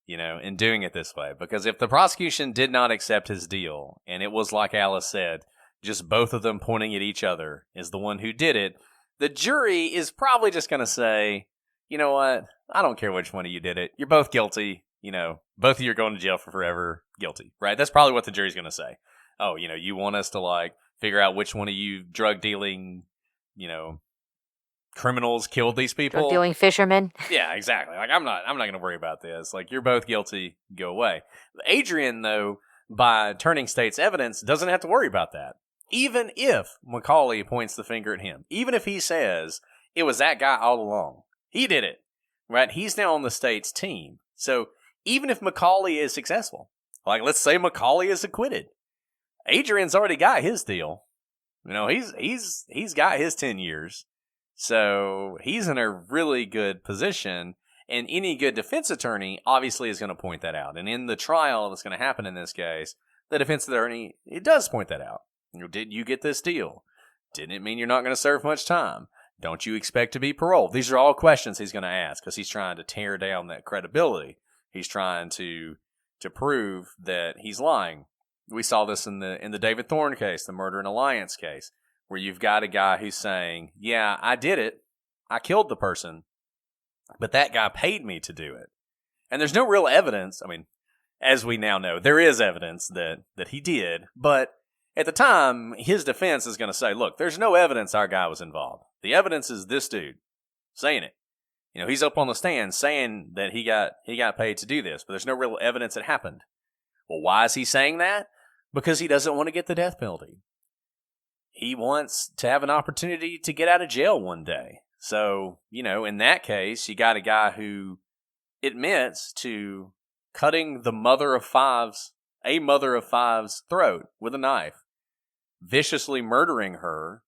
in doing it this way. Because if the prosecution did not accept his deal, and it was like Alice said, just both of them pointing at each other is the one who did it, the jury is probably just going to say, you know what? I don't care which one of you did it. You're both guilty. Both of you are going to jail for forever. Guilty, right? That's probably what the jury's going to say. Oh, you want us to figure out which one of you drug dealing, criminals killed these people? Drug dealing fishermen. Yeah, exactly. I'm not going to worry about this. You're both guilty. Go away. Adrian, though, by turning state's evidence, doesn't have to worry about that. Even if Macaulay points the finger at him, even if he says it was that guy all along, he did it, right? He's now on the state's team. So even if Macaulay is successful, let's say Macaulay is acquitted, Adrian's already got his deal. He's got his 10 years. So he's in a really good position, and any good defense attorney obviously is going to point that out. And in the trial that's going to happen in this case, the defense attorney, it does point that out. Did you get this deal? Didn't it mean you're not going to serve much time? Don't you expect to be paroled? These are all questions he's going to ask because he's trying to tear down that credibility. He's trying to prove that he's lying. We saw this in the David Thorne case, the Murder and Alliance case, where you've got a guy who's saying, yeah, I did it. I killed the person, but that guy paid me to do it. And there's no real evidence. I mean, as we now know, there is evidence that he did, but at the time, his defense is going to say, look, there's no evidence our guy was involved. The evidence is this dude saying it. He's up on the stand saying that he got paid to do this, but there's no real evidence it happened. Well, why is he saying that? Because he doesn't want to get the death penalty. He wants to have an opportunity to get out of jail one day. So, in that case, you got a guy who admits to cutting a mother of five's throat with a knife, viciously murdering her,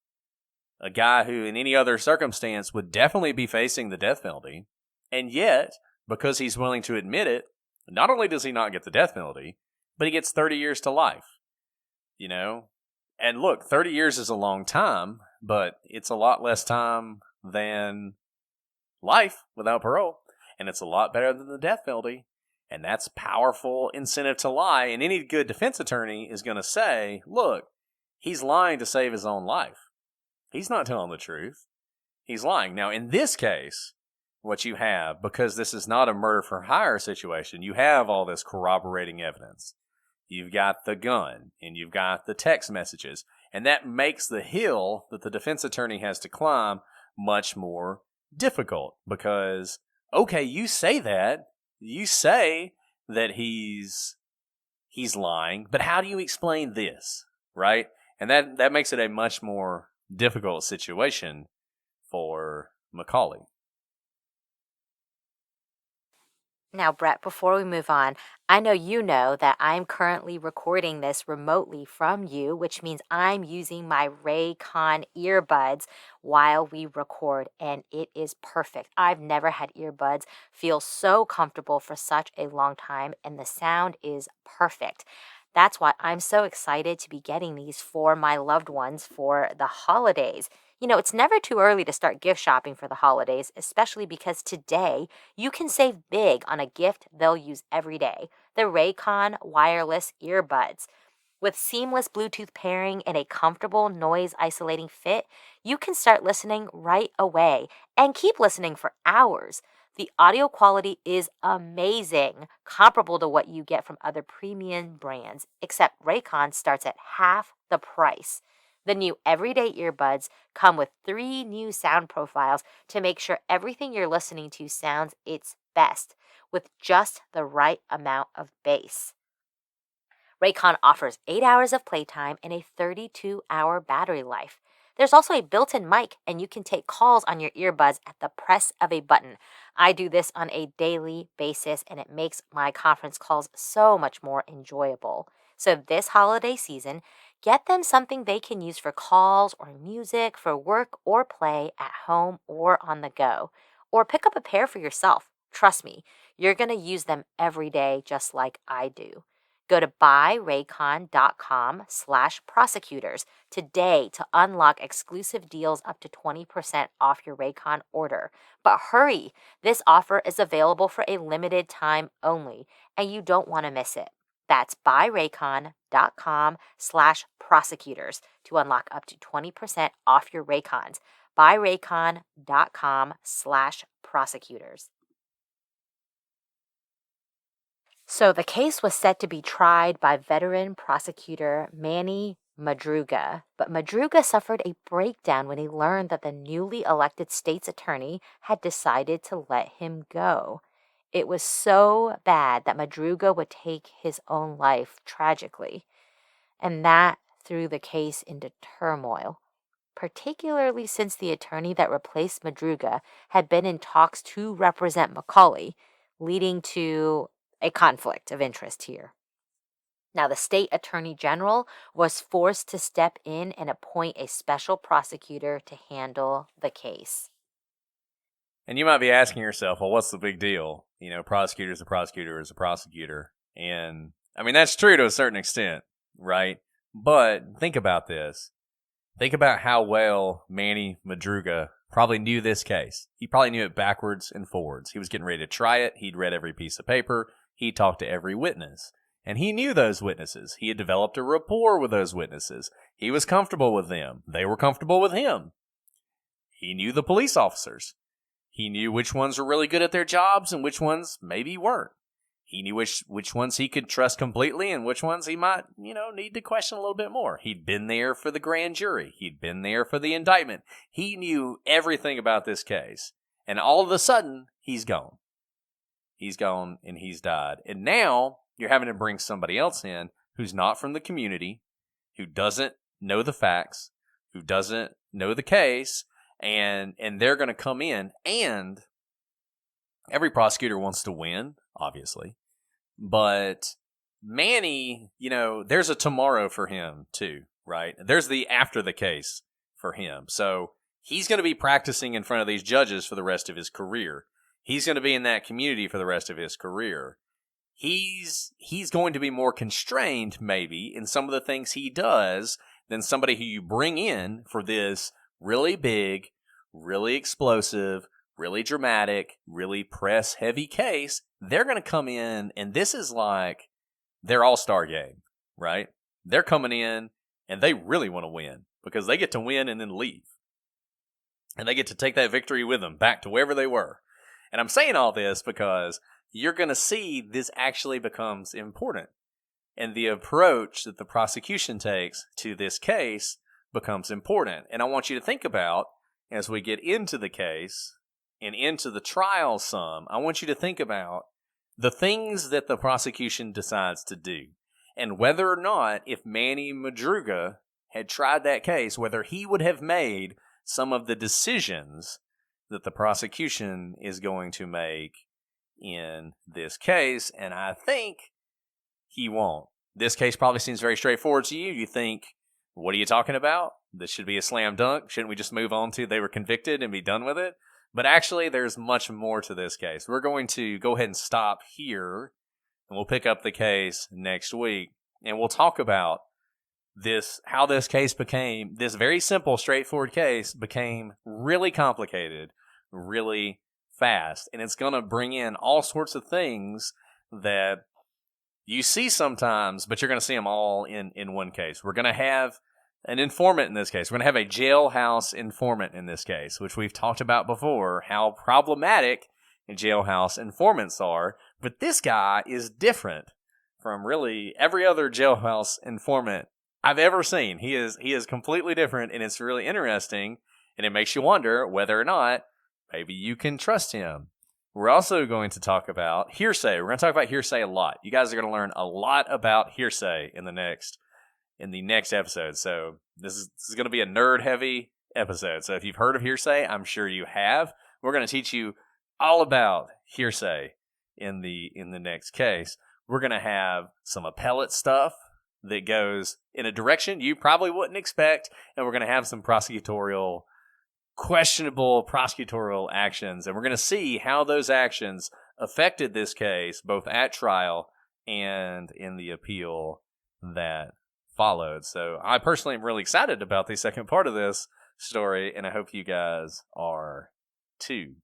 a guy who in any other circumstance would definitely be facing the death penalty. And yet, because he's willing to admit it, not only does he not get the death penalty, but he gets 30 years to life. And look, 30 years is a long time, but it's a lot less time than life without parole. And it's a lot better than the death penalty. And that's powerful incentive to lie. And any good defense attorney is going to say, look, he's lying to save his own life. He's not telling the truth. He's lying. Now, in this case, what you have, because this is not a murder for hire situation, you have all this corroborating evidence. You've got the gun, and you've got the text messages. And that makes the hill that the defense attorney has to climb much more difficult. Because, okay, you say that. You say that he's lying, but how do you explain this, right? And that makes it a much more difficult situation for Macaulay. Now, Brett, before we move on, I know you know that I'm currently recording this remotely from you, which means I'm using my Raycon earbuds while we record, and it is perfect. I've never had earbuds feel so comfortable for such a long time, and the sound is perfect. That's why I'm so excited to be getting these for my loved ones for the holidays. It's never too early to start gift shopping for the holidays, especially because today you can save big on a gift they'll use every day, the Raycon wireless earbuds. With seamless Bluetooth pairing and a comfortable noise-isolating fit, you can start listening right away and keep listening for hours. The audio quality is amazing, comparable to what you get from other premium brands, except Raycon starts at half the price. The new everyday earbuds come with 3 new sound profiles to make sure everything you're listening to sounds its best, with just the right amount of bass. Raycon offers 8 hours of playtime and a 32-hour battery life. There's also a built-in mic, and you can take calls on your earbuds at the press of a button. I do this on a daily basis, and it makes my conference calls so much more enjoyable. So this holiday season, get them something they can use for calls or music, for work or play, at home or on the go. Or pick up a pair for yourself. Trust me, you're going to use them every day just like I do. Go to buyraycon.com/prosecutors today to unlock exclusive deals up to 20% off your Raycon order. But hurry, this offer is available for a limited time only, and you don't want to miss it. That's buyraycon.com/prosecutors to unlock up to 20% off your Raycons. buyraycon.com/prosecutors. So the case was set to be tried by veteran prosecutor Manny Madruga, but Madruga suffered a breakdown when he learned that the newly elected state's attorney had decided to let him go. It was so bad that Madruga would take his own life tragically, and that threw the case into turmoil, particularly since the attorney that replaced Madruga had been in talks to represent Macaulay, leading to a conflict of interest here. Now, the state attorney general was forced to step in and appoint a special prosecutor to handle the case. And you might be asking yourself, well, what's the big deal? Prosecutor is a prosecutor is a prosecutor. And, I mean, that's true to a certain extent. right? But think about this. Think about how well Manny Madruga probably knew this case. He probably knew it backwards and forwards. He was getting ready to try it. He'd read every piece of paper. He talked to every witness. And he knew those witnesses. He had developed a rapport with those witnesses. He was comfortable with them. They were comfortable with him. He knew the police officers. He knew which ones were really good at their jobs and which ones maybe weren't. He knew which ones he could trust completely and which ones he might, need to question a little bit more. He'd been there for the grand jury. He'd been there for the indictment. He knew everything about this case. And all of a sudden, he's gone. He's gone and he's died. And now you're having to bring somebody else in who's not from the community, who doesn't know the facts, who doesn't know the case, and they're going to come in, and every prosecutor wants to win, obviously. But Manny, there's a tomorrow for him too, right? There's the after the case for him. So he's going to be practicing in front of these judges for the rest of his career. He's going to be in that community for the rest of his career. He's going to be more constrained, maybe, in some of the things he does than somebody who you bring in for this really big, really explosive, really dramatic, really press-heavy case. They're going to come in, and this is like their all-star game, right? They're coming in, and they really want to win because they get to win and then leave. And they get to take that victory with them back to wherever they were. And I'm saying all this because you're going to see this actually becomes important. And the approach that the prosecution takes to this case becomes important. And I want you to think about, as we get into the case and into the trial some, I want you to think about the things that the prosecution decides to do. And whether or not, if Manny Madruga had tried that case, whether he would have made some of the decisions that the prosecution is going to make in this case. And I think he won't. This case probably seems very straightforward to you. You think, what are you talking about? This should be a slam dunk. Shouldn't we just move on to they were convicted and be done with it? But actually, there's much more to this case. We're going to go ahead and stop here, and we'll pick up the case next week. And we'll talk about this, how this case became, this very simple, straightforward case became really complicated, really fast. And it's going to bring in all sorts of things that you see sometimes, but you're going to see them all in one case. We're going to have an informant in this case. We're going to have a jailhouse informant in this case, which we've talked about before, how problematic jailhouse informants are. But this guy is different from really every other jailhouse informant I've ever seen. He is completely different, and it's really interesting, and it makes you wonder whether or not maybe you can trust him. We're also going to talk about hearsay. We're going to talk about hearsay a lot. You guys are going to learn a lot about hearsay in the next episode. So this is going to be a nerd-heavy episode. So if you've heard of hearsay, I'm sure you have. We're going to teach you all about hearsay in the next case. We're going to have some appellate stuff that goes in a direction you probably wouldn't expect, and we're going to have some questionable prosecutorial actions, and we're going to see how those actions affected this case, both at trial and in the appeal that followed. So I personally am really excited about the second part of this story, and I hope you guys are too.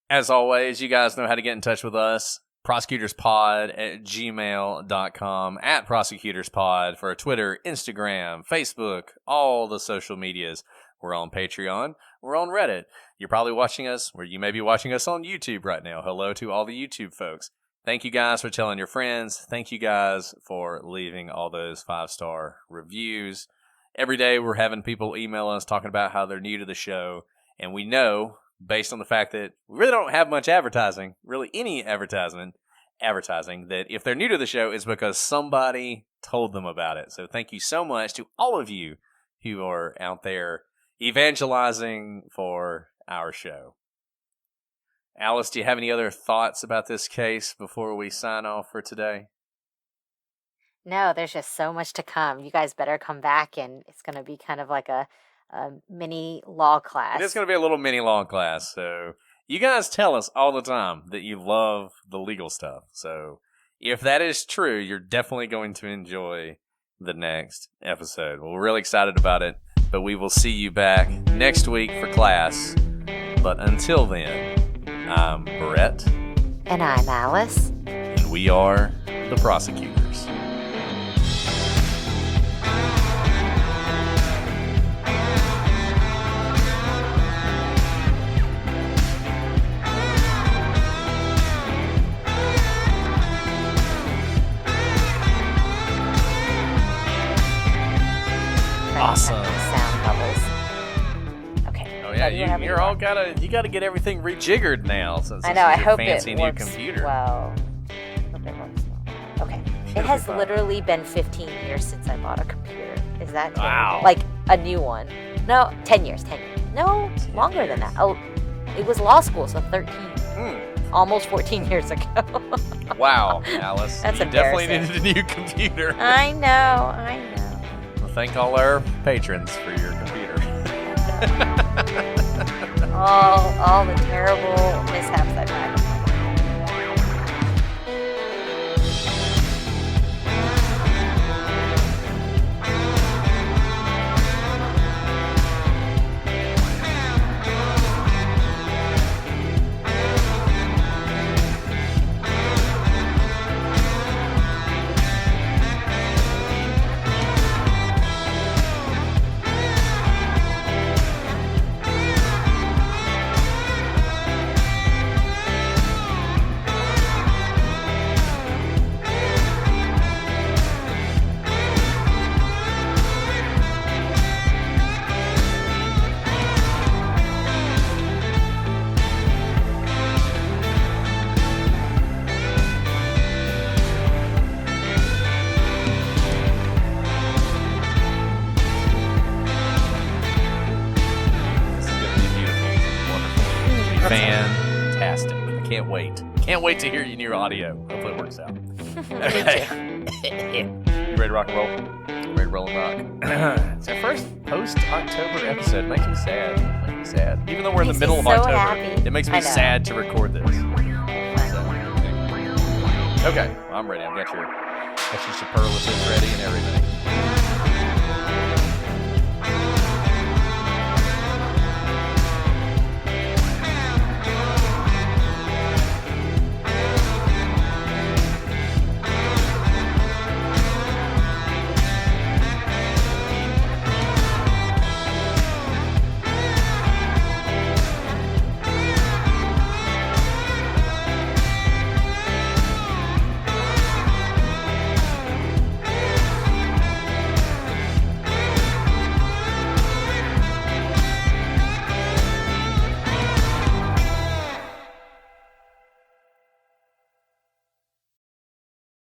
As always, you guys know how to get in touch with us. prosecutorspod@gmail.com, @prosecutorspod for Twitter, Instagram, Facebook, all the social medias. We're on Patreon. We're on Reddit. You're probably watching us, or you may be watching us on YouTube right now. Hello to all the YouTube folks. Thank you guys for telling your friends. Thank you guys for leaving all those 5-star reviews. Every day we're having people email us talking about how they're new to the show, and we know, based on the fact that we really don't have much advertising, really any advertising, that if they're new to the show, it's because somebody told them about it. So thank you so much to all of you who are out there evangelizing for our show. Alice, do you have any other thoughts about this case before we sign off for today? No, there's just so much to come. You guys better come back, and it's going to be kind of like a mini law class. It is going to be a little mini law class. So you guys tell us all the time that you love the legal stuff. So if that is true, you're definitely going to enjoy the next episode. Well, we're really excited about it, but we will see you back next week for class. But until then, I'm Brett. And I'm Alice. And we are the Prosecutors. Awesome. Sound bubbles. Okay. Oh yeah, you're all you gotta get everything rejiggered now since I know. I your hope fancy it new works computer. well. Hope it works well. Okay. It has literally been 15 years since I bought a computer. Is that terrible? Wow. Like a new one? No, 10 years. 10 years. No, longer than that. Oh, it was law school, so 13. Almost 14 years ago. Wow, Alice. That's you definitely embarrassing. needed a new computer. I know. Well, thank all our patrons for your computer. all the terrible mishaps I've had. Fantastic. I can't wait. Can't wait to hear your new audio. Hopefully it works out. Okay. You ready to rock and roll? Ready to roll and rock? It's our first post-October episode. Makes me sad. Even though we're in the middle of October, happy. it makes me sad to record this. Okay, well, I'm ready. I've got your superlatives ready and everything.